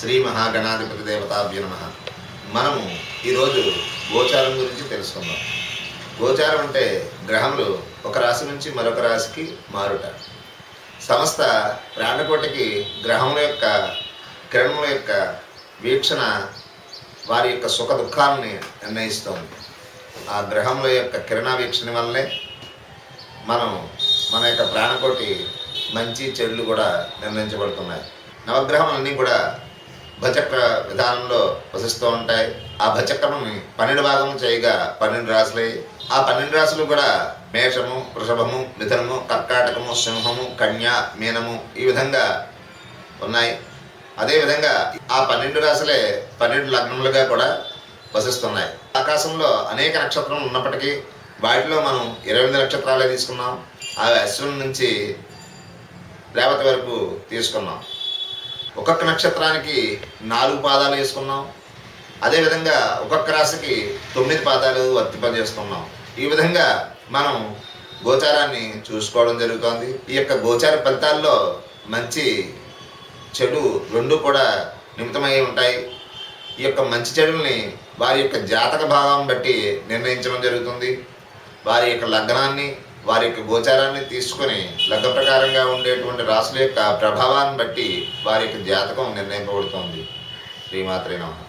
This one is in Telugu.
శ్రీ మహాగణాధిపతి దేవతాభ్య నమః. మనము ఈరోజు గోచారం గురించి తెలుసుకుందాం. గోచారం అంటే గ్రహములు ఒక రాశి నుంచి మరొక రాశికి మారుట. సమస్త ప్రాణకోటికి గ్రహముల యొక్క కిరణముల యొక్క వీక్షణ వారి యొక్క సుఖ దుఃఖాలని నిర్ణయిస్తోంది. ఆ గ్రహముల యొక్క కిరణ వీక్షణ వల్లే మనం మన యొక్క ప్రాణకోటి మంచి చెడులు కూడా నిర్ణయించబడుతున్నాయి. నవగ్రహములన్నీ కూడా భచక్ర విధానంలో వసిస్తూ ఉంటాయి. ఆ భచక్రముని 12 భాగము చేయగా 12 రాశులై, ఆ 12 రాశులు కూడా మేషము, వృషభము, మిథునము, కర్కాటకము, సింహము, కన్య, మీనము ఈ విధంగా ఉన్నాయి. అదేవిధంగా ఆ 12 రాశులే 12 లగ్నములుగా కూడా వసిస్తున్నాయి. ఆకాశంలో అనేక నక్షత్రములు ఉన్నప్పటికీ వాటిలో మనం 28 నక్షత్రాలే తీసుకున్నాం. అవి అశ్విని నుంచి రేవతి వరకు తీసుకున్నాం. ఒక్కొక్క నక్షత్రానికి 4 పాదాలు వేసుకున్నాం. అదేవిధంగా ఒక్కొక్క రాశికి 9 పాదాలు వర్తింపజేస్తున్నాం. ఈ విధంగా మనం గోచారాన్ని చూసుకోవడం జరుగుతోంది. ఈ యొక్క గోచార ఫలితాల్లో మంచి చెడు రెండు కూడా నిమిత్తమై ఉంటాయి. ఈ యొక్క మంచి చెడుల్ని వారి యొక్క జాతక భావం బట్టి నిర్ణయించడం జరుగుతుంది. వారి యొక్క లగ్నాన్ని, వారి యొక్క గోచారాన్ని తీసుకొని లగ్న ప్రకారంగా ఉండేటువంటి రాశుల యొక్క ప్రభావాన్ని బట్టి వారి యొక్క జాతకం నిర్ణయింపబడుతుంది. శ్రీమాత్రే నమః.